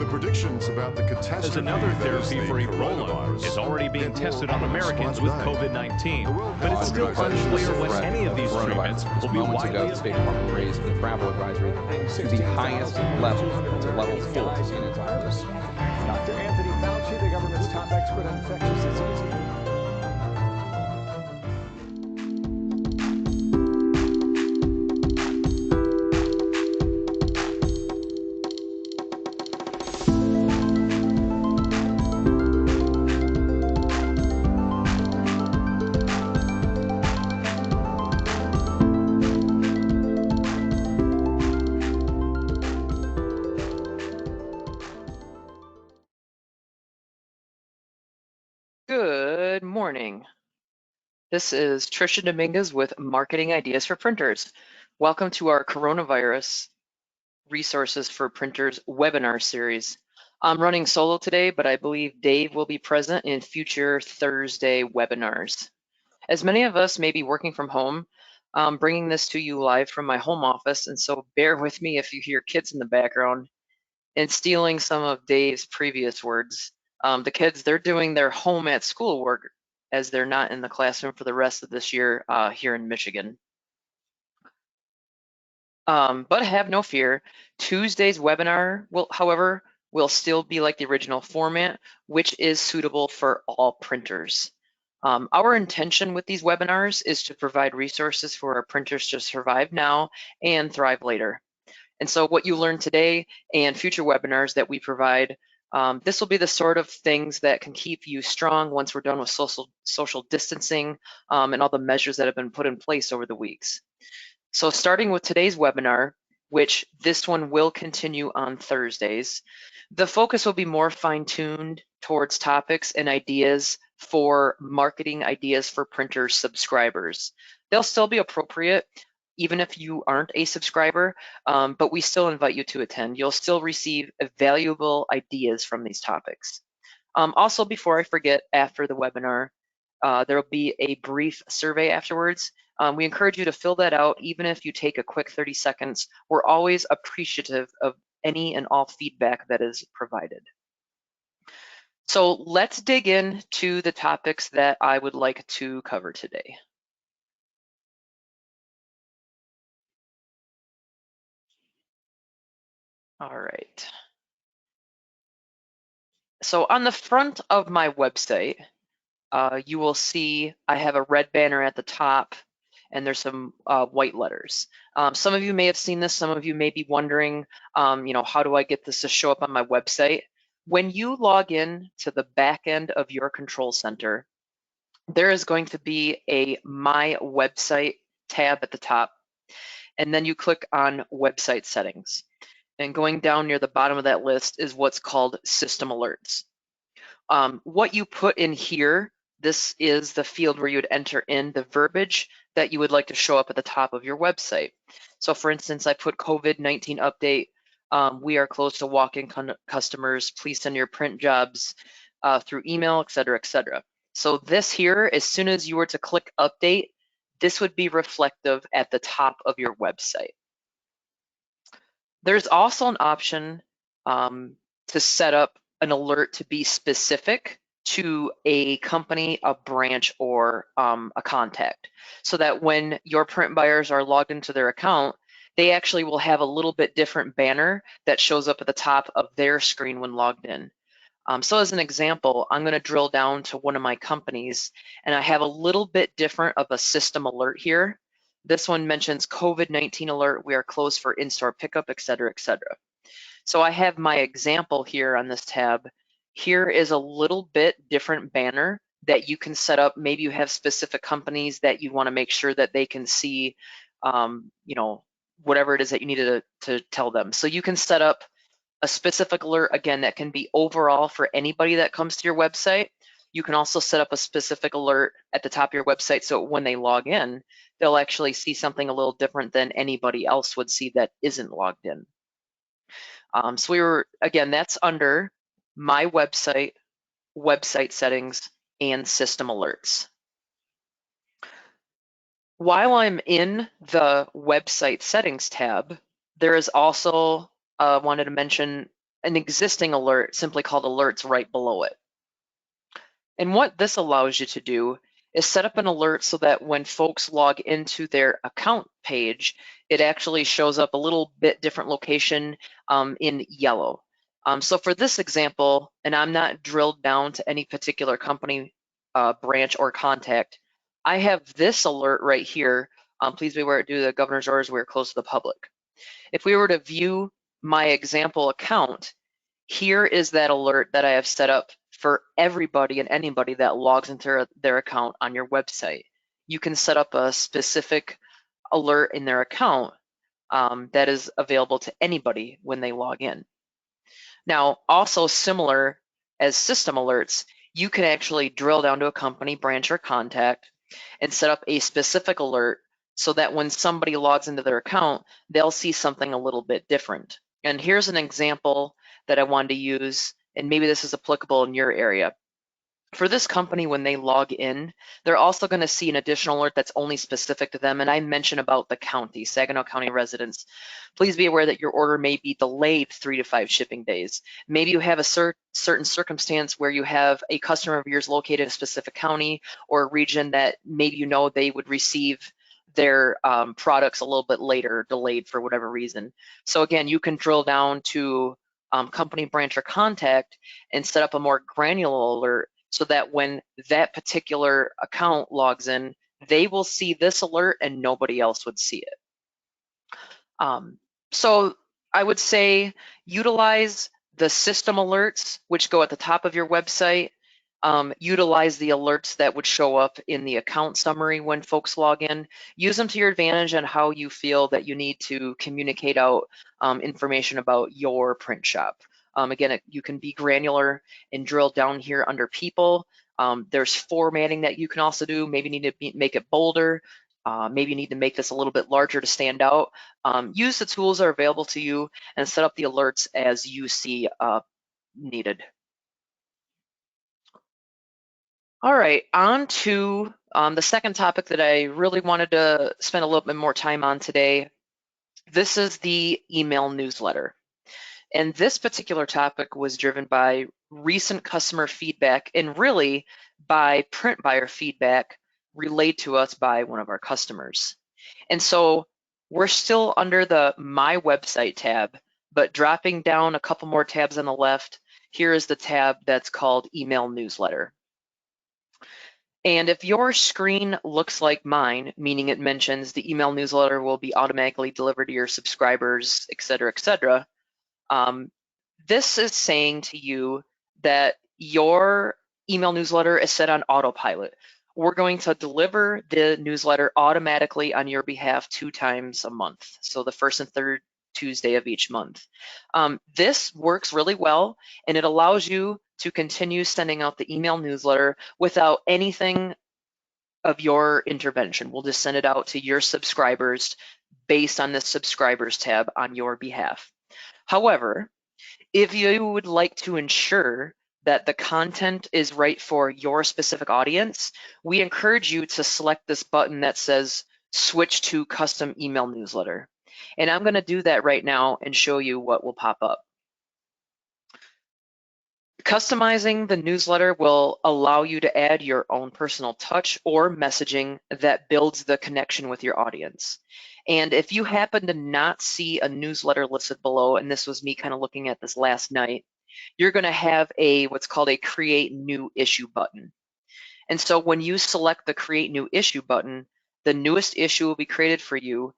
The predictions about the catastrophe As another therapy for Ebola is already being tested on Americans with COVID-19, but it's still unclear when any of these treatments will be Moments widely ago, the State Department raised the travel advisory to the highest level, to level 4 in its office. Dr. Anthony Fauci, the government's top expert on infectious diseases. Good morning. This is Trisha Dominguez with Marketing Ideas for Printers. Welcome to our Coronavirus Resources for Printers webinar series. I'm running solo today, but I believe Dave will be present in future Thursday webinars. As many of us may be working from home, I'm bringing this to you live from my home office, and so bear with me if you hear kids in the background. And stealing some of Dave's previous words, the kids, they're doing their home at school work as they're not in the classroom for the rest of this year here in Michigan. But have no fear, Tuesday's webinar however, will still be like the original format, which is suitable for all printers. Our intention with these webinars is to provide resources for our printers to survive now and thrive later. And so what you learn today and future webinars that we provide, this will be the sort of things that can keep you strong once we're done with social distancing and all the measures that have been put in place over the weeks. So starting with today's webinar, which this one will continue on Thursdays, the focus will be more fine-tuned towards topics and ideas for marketing ideas for printer subscribers. They'll still be appropriate even if you aren't a subscriber, but we still invite you to attend. You'll still receive valuable ideas from these topics. Also, before I forget, after the webinar, there will be a brief survey afterwards. We encourage you to fill that out, even if you take a quick 30 seconds. We're always appreciative of any and all feedback that is provided. So let's dig into the topics that I would like to cover today. All right. So on the front of my website, you will see I have a red banner at the top and there's some white letters. Some of you may have seen this, some of you may be wondering, how do I get this to show up on my website? When you log in to the back end of your control center, there is going to be a My Website tab at the top, and then you click on Website Settings. And going down near the bottom of that list is what's called System Alerts. What you put in here, this is the field where you would enter in the verbiage that you would like to show up at the top of your website. So for instance, I put COVID-19 update. We are closed to walk-in customers. Please send your print jobs through email, et cetera, et cetera. So this here, as soon as you were to click update, this would be reflective at the top of your website. There's also an option to set up an alert to be specific to a company, a branch, or a contact, so that when your print buyers are logged into their account, they actually will have a little bit different banner that shows up at the top of their screen when logged in. So as an example, I'm going to drill down to one of my companies, and I have a little bit different of a system alert here. This one mentions COVID-19 alert, we are closed for in-store pickup, et cetera, et cetera. So I have my example here on this tab. Here is a little bit different banner that you can set up. Maybe you have specific companies that you want to make sure that they can see, whatever it is that you need to tell them. So you can set up a specific alert, again, that can be overall for anybody that comes to your website. You can also set up a specific alert at the top of your website so when they log in, they'll actually see something a little different than anybody else would see that isn't logged in. So again, that's under My Website, Website Settings, and System Alerts. While I'm in the Website Settings tab, there is also, wanted to mention, an existing alert simply called alerts right below it. And what this allows you to do is set up an alert so that when folks log into their account page, it actually shows up a little bit different location in yellow. So for this example, and I'm not drilled down to any particular company, branch, or contact, I have this alert right here. Please be aware, due to the governor's orders, we're closed to the public. If we were to view my example account, here is that alert that I have set up for everybody and anybody that logs into their account on your website. You can set up a specific alert in their account that is available to anybody when they log in. Now, also similar as system alerts, you can actually drill down to a company, branch, or contact and set up a specific alert so that when somebody logs into their account, they'll see something a little bit different. And here's an example that I wanted to use, and maybe this is applicable in your area. For this company, when they log in, they're also going to see an additional alert that's only specific to them. And I mentioned about the county, Saginaw County residents. Please be aware that your order may be delayed 3 to 5 shipping days. Maybe you have a certain circumstance where you have a customer of yours located in a specific county or a region that maybe you know they would receive their products a little bit later, delayed for whatever reason. So again, you can drill down to company, branch, or contact and set up a more granular alert so that when that particular account logs in, they will see this alert and nobody else would see it. So I would say utilize the system alerts, which go at the top of your website. Utilize the alerts that would show up in the account summary when folks log in. Use them to your advantage on how you feel that you need to communicate out information about your print shop. Again, you can be granular and drill down here under people. There's formatting that you can also do. Maybe you need to make it bolder. Maybe you need to make this a little bit larger to stand out. Use the tools that are available to you and set up the alerts as you see needed. All right, on to the second topic that I really wanted to spend a little bit more time on today. This is the email newsletter. And this particular topic was driven by recent customer feedback and really by print buyer feedback relayed to us by one of our customers. And so we're still under the My Website tab, but dropping down a couple more tabs on the left, here is the tab that's called Email Newsletter. And if your screen looks like mine, meaning it mentions the email newsletter will be automatically delivered to your subscribers, et cetera, this is saying to you that your email newsletter is set on autopilot. We're going to deliver the newsletter automatically on your behalf 2 times a month, so the first and third Tuesday of each month. This works really well, and it allows you to continue sending out the email newsletter without anything of your intervention. We'll just send it out to your subscribers based on the subscribers tab on your behalf. However, if you would like to ensure that the content is right for your specific audience, we encourage you to select this button that says switch to custom email newsletter. And I'm going to do that right now and show you what will pop up. Customizing the newsletter will allow you to add your own personal touch or messaging that builds the connection with your audience. And if you happen to not see a newsletter listed below, and this was me kind of looking at this last night, you're going to have what's called a Create New Issue button. And so when you select the Create New Issue button, the newest issue will be created for you,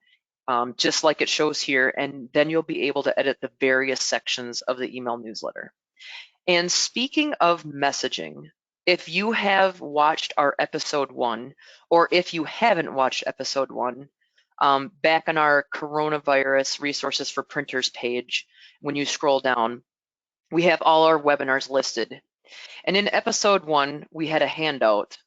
just like it shows here, and then you'll be able to edit the various sections of the email newsletter. And speaking of messaging, if you have watched our episode 1, or if you haven't watched episode 1, back on our coronavirus resources for printers page, when you scroll down, we have all our webinars listed. And in episode 1, we had a handout.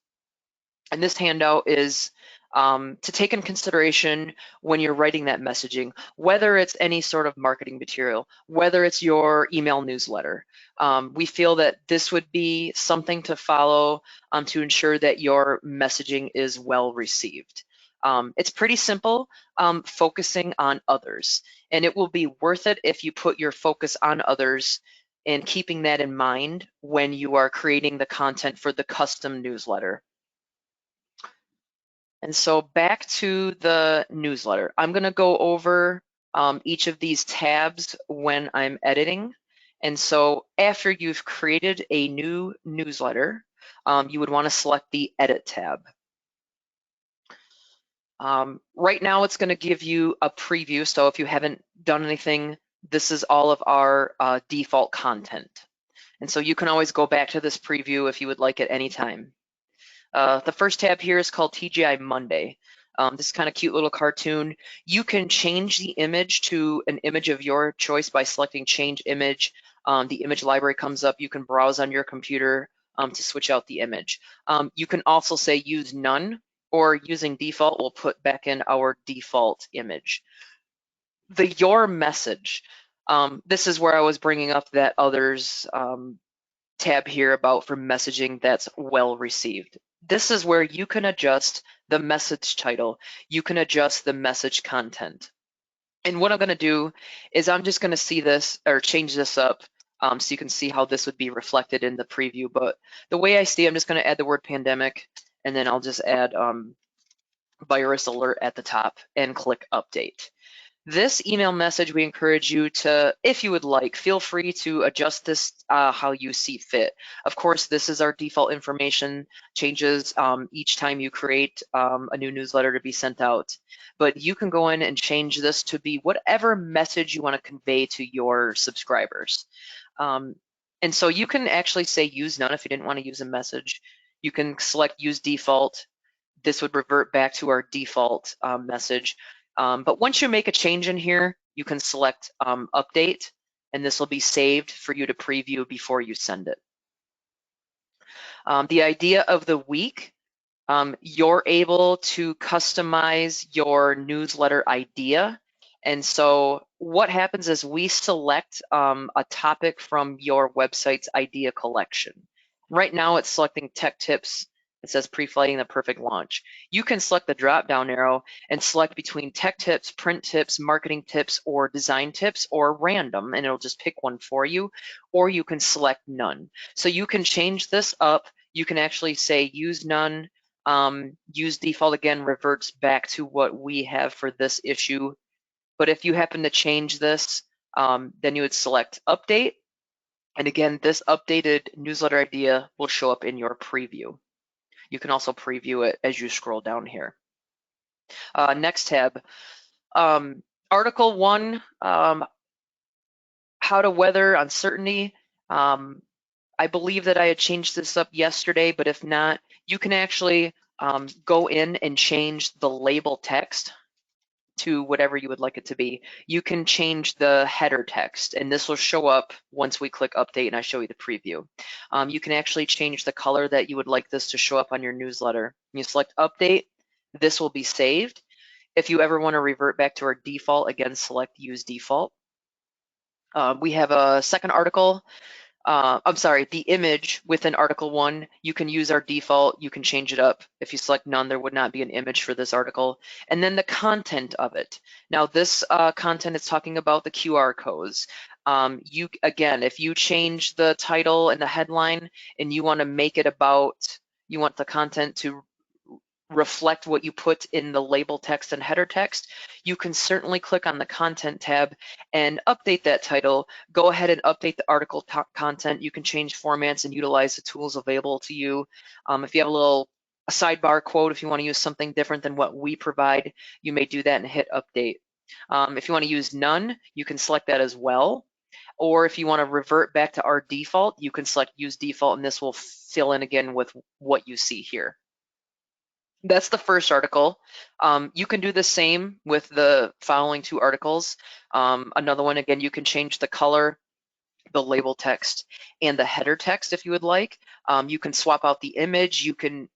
And this handout is to take in consideration when you're writing that messaging, whether it's any sort of marketing material, whether it's your email newsletter. We feel that this would be something to follow to ensure that your messaging is well received. It's pretty simple, focusing on others. And it will be worth it if you put your focus on others and keeping that in mind when you are creating the content for the custom newsletter. And so back to the newsletter. I'm going to go over each of these tabs when I'm editing. And so after you've created a new newsletter, you would want to select the Edit tab. Right now, it's going to give you a preview. So if you haven't done anything, this is all of our default content. And so you can always go back to this preview if you would like at any time. The first tab here is called TGI Monday. This kind of cute little cartoon. You can change the image to an image of your choice by selecting Change Image. The image library comes up. You can browse on your computer to switch out the image. You can also say Use None, or using default, we'll put back in our default image. The Your Message. This is where I was bringing up that Others tab here about for messaging that's well received. This is where you can adjust the message title. You can adjust the message content. And what I'm going to do is I'm just going to see this or change this up so you can see how this would be reflected in the preview. But the way I see, I'm just going to add the word pandemic, and then I'll just add virus alert at the top and click update. This email message, we encourage you to, if you would like, feel free to adjust this how you see fit. Of course, this is our default information, changes each time you create a new newsletter to be sent out. But you can go in and change this to be whatever message you want to convey to your subscribers. And so you can actually say Use None if you didn't want to use a message. You can select Use Default. This would revert back to our default message. But once you make a change in here, you can select Update, and this will be saved for you to preview before you send it. The idea of the week, you're able to customize your newsletter idea. And so what happens is we select a topic from your website's idea collection. Right now it's selecting tech tips. It says pre-flighting the perfect launch. You can select the drop-down arrow and select between tech tips, print tips, marketing tips, or design tips, or random, and it'll just pick one for you, or you can select none. So you can change this up. You can actually say use none, use default again, reverts back to what we have for this issue. But if you happen to change this, then you would select update. And again, this updated newsletter idea will show up in your preview. You can also preview it as you scroll down here. Next tab, Article 1, how to weather uncertainty. I believe that I had changed this up yesterday, but if not, you can actually go in and change the label text to whatever you would like it to be. You can change the header text, and this will show up once we click update and I show you the preview. You can actually change the color that you would like this to show up on your newsletter. You select update, this will be saved. If you ever want to revert back to our default, again, select use default. We have a second article. I'm sorry, the image within Article 1, you can use our default, you can change it up. If you select none, there would not be an image for this article. And then the content of it. Now this content is talking about the QR codes. Again, if you change the title and the headline and you want to make it about, you want the content to reflect what you put in the label text and header text, you can certainly click on the content tab and update that title. Go ahead and update the article content. You can change formats and utilize the tools available to you. If you have a sidebar quote, if you want to use something different than what we provide, you may do that and hit update. If you want to use none, you can select that as well. Or if you want to revert back to our default, you can select use default, and this will fill in again with what you see here. That's the first article. You can do the same with the following two articles. Another one, again, you can change the color, the label text, and the header text if you would like. You can swap out the image. You can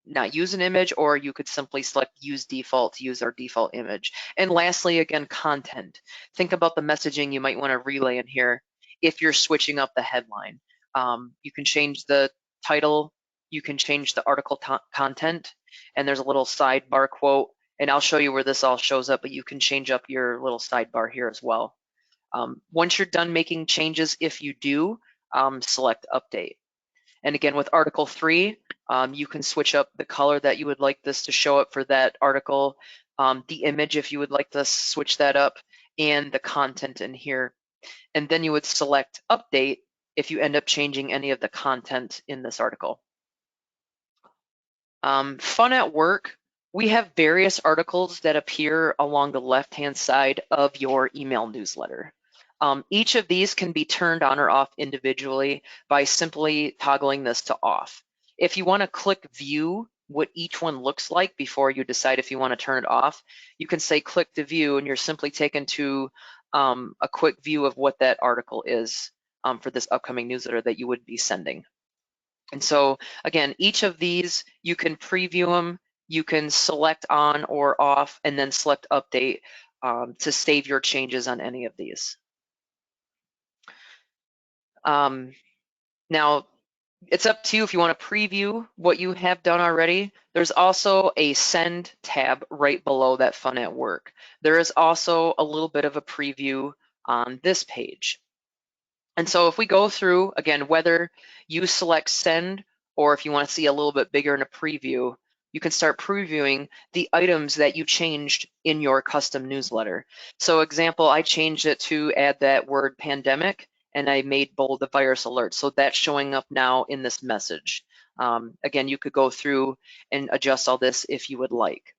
not use an image, or you could simply select use default to use our default image. And lastly, again, content. Think about the messaging you might want to relay in here if you're switching up the headline. You can change the title. You can change the article content. and there's a little sidebar quote, and I'll show you where this all shows up, but you can change up your little sidebar here as well. Once you're done making changes, if you do, select update. And again, with Article 3, you can switch up the color that you would like this to show up for that article, the image if you would like to switch that up, and the content in here. And then you would select update if you end up changing any of the content in this article. Fun at work, we have various articles that appear along the left-hand side of your email newsletter. Each of these can be turned on or off individually by simply toggling this to off. If you want to click view what each one looks like before you decide if you want to turn it off, you can say click to view, and you're simply taken to a quick view of what that article is for this upcoming newsletter that you would be sending. And so again, each of these, you can preview them, you can select on or off, and then select update to save your changes on any of these. Now, it's up to you if you want to preview what you have done already. There's also a send tab right below that Fun at Work. There is also a little bit of a preview on this page. And so if we go through, again, whether you select send or if you want to see a little bit bigger in a preview, you can start previewing the items that you changed in your custom newsletter. So example, I changed it to add that word pandemic, and I made bold the virus alert. So that's showing up now in this message. Again, you could go through and adjust all this if you would like.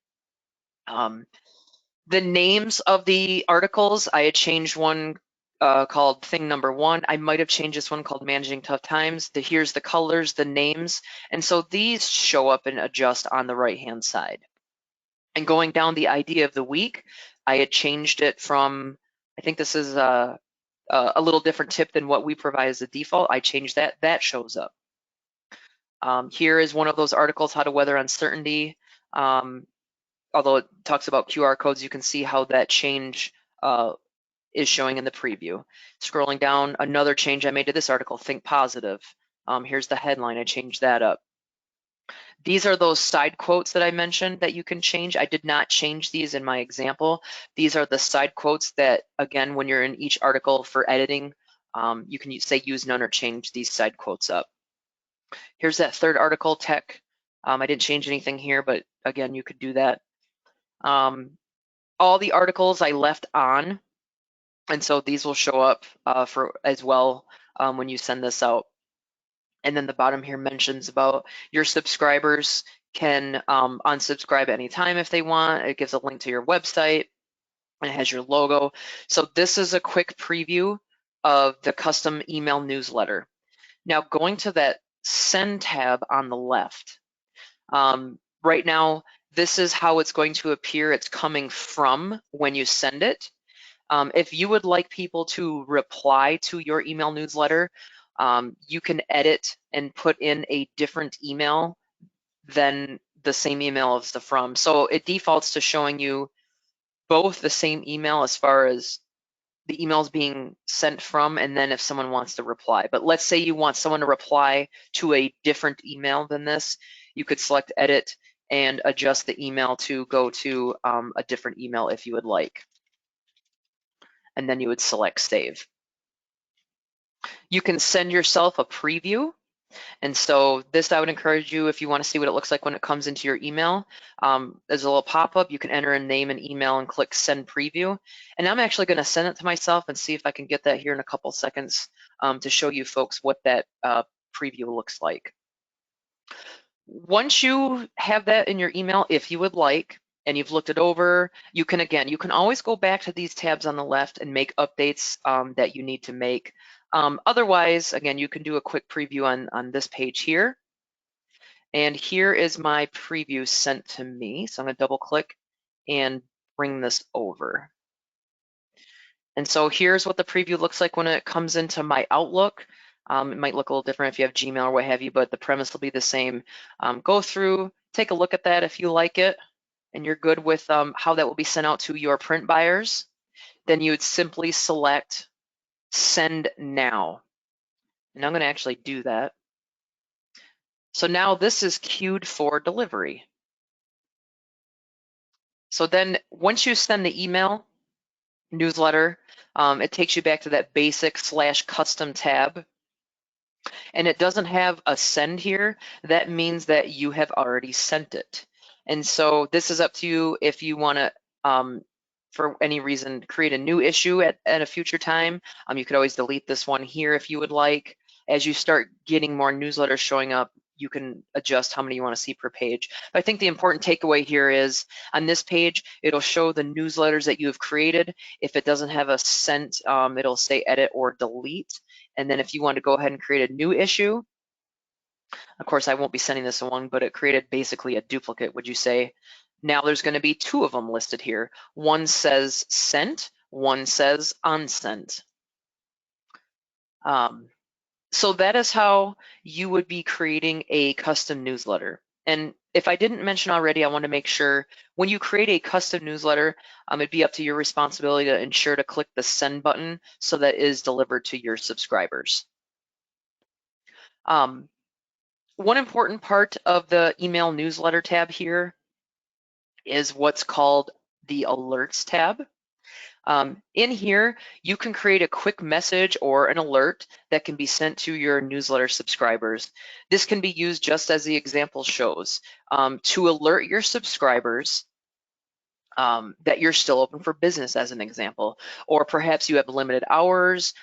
The names of the articles, I had changed one called thing number 1. I might have changed this one called Managing Tough Times. Here's the colors, the names. And so these show up and adjust on the right-hand side. And going down the idea of the week, I had changed it from, I think this is a little different tip than what we provide as a default. I changed that, that shows up. Here is one of those articles, How to Weather Uncertainty. Although it talks about QR codes, you can see how that change is showing in the preview. Scrolling down, another change I made to this article, Think Positive. Here's the headline, I changed that up. These are those side quotes that I mentioned that you can change. I did not change these in my example. These are the side quotes that, again, when you're in each article for editing, you can say use none or change these side quotes up. Here's that third article, tech. I didn't change anything here, but again, you could do that. All the articles I left on, and so these will show up for as well when you send this out. And then the bottom here mentions about your subscribers can unsubscribe anytime if they want. It gives a link to your website, and it has your logo. So this is a quick preview of the custom email newsletter. Now going to that send tab on the left. Right now, this is how it's going to appear. It's coming from when you send it. If you would like people to reply to your email newsletter, you can edit and put in a different email than the same email as the from. So it defaults to showing you both the same email as far as the emails being sent from, and then if someone wants to reply. But let's say you want someone to reply to a different email than this, you could select edit and adjust the email to go to a different email if you would like. And then you would select save. You can send yourself a preview. And so this, I would encourage you, if you want to see what it looks like when it comes into your email, there's a little pop-up. You can enter a name and email and click send preview. And I'm actually going to send it to myself and see if I can get that here in a couple seconds to show you folks what that preview looks like. Once you have that in your email, if you would like, and you've looked it over, you can, again, you can always go back to these tabs on the left and make updates that you need to make. Otherwise, again, you can do a quick preview on this page here. And here is my preview sent to me. So I'm going to double click and bring this over. And so here's what the preview looks like when it comes into my Outlook. It might look a little different if you have Gmail or what have you, but the premise will be the same. Go through, take a look at that if you like it, and you're good with how that will be sent out to your print buyers. Then you would simply select send now. And I'm going to actually do that. So now this is queued for delivery. So then once you send the email newsletter, it takes you back to that basic/custom tab, and it doesn't have a send here. That means that you have already sent it. And so this is up to you if you want to, for any reason, create a new issue at a future time. You could always delete this one here if you would like. As you start getting more newsletters showing up, you can adjust how many you want to see per page. But I think the important takeaway here is on this page, it'll show the newsletters that you have created. If it doesn't have a sent, it'll say edit or delete. And then if you want to go ahead and create a new issue, of course, I won't be sending this one, but it created basically a duplicate, would you say? Now there's going to be two of them listed here. One says sent, one says unsent. So that is how you would be creating a custom newsletter. And if I didn't mention already, I want to make sure when you create a custom newsletter, it'd be up to your responsibility to ensure to click the send button so that it is delivered to your subscribers. One important part of the email newsletter tab here is what's called the alerts tab. In here, you can create a quick message or an alert that can be sent to your newsletter subscribers. This can be used just as the example shows, to alert your subscribers that you're still open for business, as an example, or perhaps you have limited hours,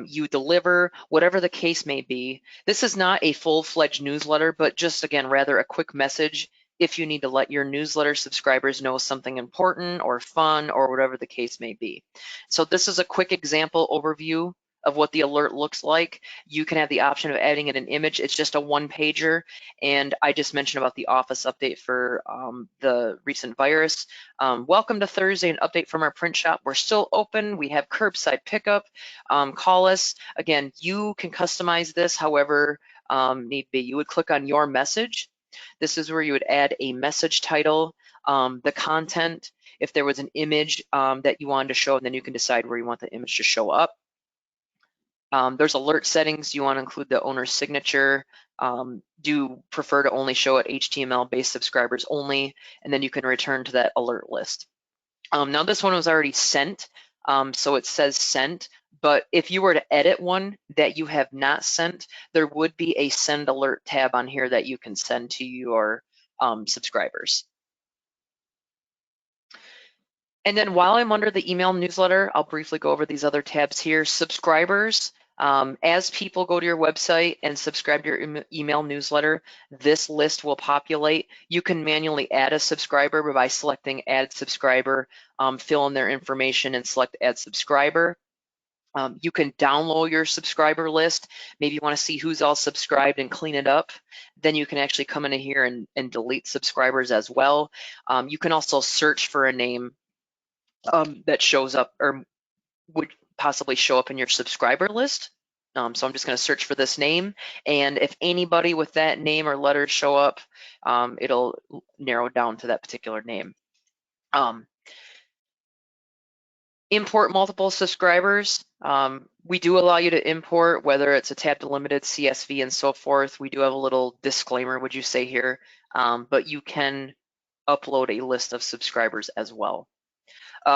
you deliver, whatever the case may be. This is not a full-fledged newsletter, but just, again, rather a quick message if you need to let your newsletter subscribers know something important or fun or whatever the case may be. So this is a quick example overview of what the alert looks like. You can have the option of adding in an image. It's just a one-pager, and I just mentioned about the office update for the recent virus. Welcome to Thursday, an update from our print shop. We're still open. We have curbside pickup. Call us. Again, you can customize this however need be. You would click on your message. This is where you would add a message title, the content, if there was an image that you wanted to show, and then you can decide where you want the image to show up. There's alert settings. You want to include the owner's signature. Do you prefer to only show it HTML-based subscribers only? And then you can return to that alert list. Now this one was already sent, so it says sent. But if you were to edit one that you have not sent, there would be a send alert tab on here that you can send to your subscribers. And then while I'm under the email newsletter, I'll briefly go over these other tabs here. Subscribers, as people go to your website and subscribe to your email newsletter, this list will populate. You can manually add a subscriber by selecting add subscriber, fill in their information and select add subscriber. You can download your subscriber list. Maybe you want to see who's all subscribed and clean it up. Then you can actually come into here and delete subscribers as well. You can also search for a name that shows up or would possibly show up in your subscriber list. So I'm just going to search for this name, and if anybody with that name or letters show up, it'll narrow down to that particular name. Import multiple subscribers. We do allow you to import, whether it's a tab delimited, CSV, and so forth. We do have a little disclaimer, would you say here, but you can upload a list of subscribers as well.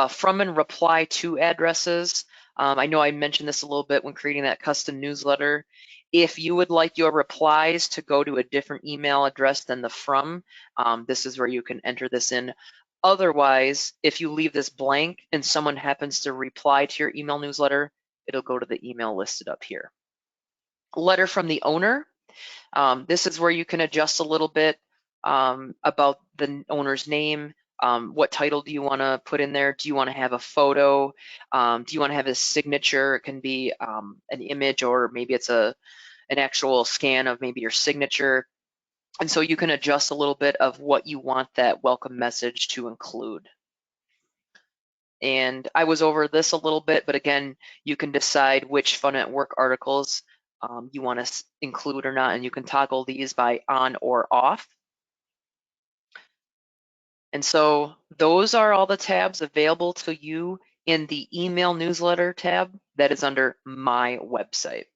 From and reply to addresses. I know I mentioned this a little bit when creating that custom newsletter. If you would like your replies to go to a different email address than the from, this is where you can enter this in. Otherwise, if you leave this blank and someone happens to reply to your email newsletter, it'll go to the email listed up here. Letter from the owner. This is where you can adjust a little bit about the owner's name. What title do you want to put in there? Do you want to have a photo? Do you want to have a signature? It can be an image, or maybe it's an actual scan of maybe your signature. And so you can adjust a little bit of what you want that welcome message to include. And I was over this a little bit, but again, you can decide which Fun at Work articles you want to include or not, and you can toggle these by on or off. And so those are all the tabs available to you in the email newsletter tab that is under my website.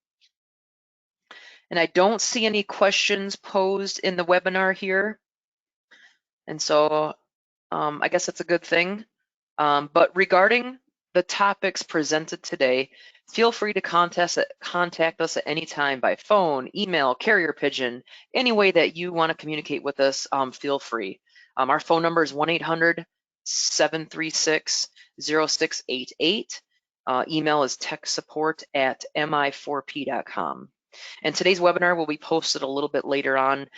And I don't see any questions posed in the webinar here. And so I guess that's a good thing. But regarding the topics presented today, feel free to contact us at any time by phone, email, carrier pigeon, any way that you want to communicate with us, feel free. Our phone number is 1-800-736-0688. Email is techsupport@mi4p.com. And today's webinar will be posted a little bit later on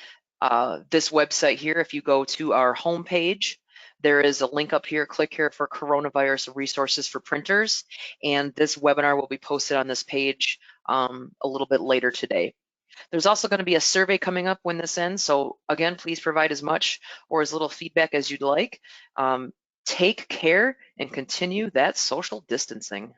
this website here. If you go to our homepage, there is a link up here. Click here for coronavirus resources for printers. And this webinar will be posted on this page a little bit later today. There's also going to be a survey coming up when this ends. So again, please provide as much or as little feedback as you'd like. Take care and continue that social distancing.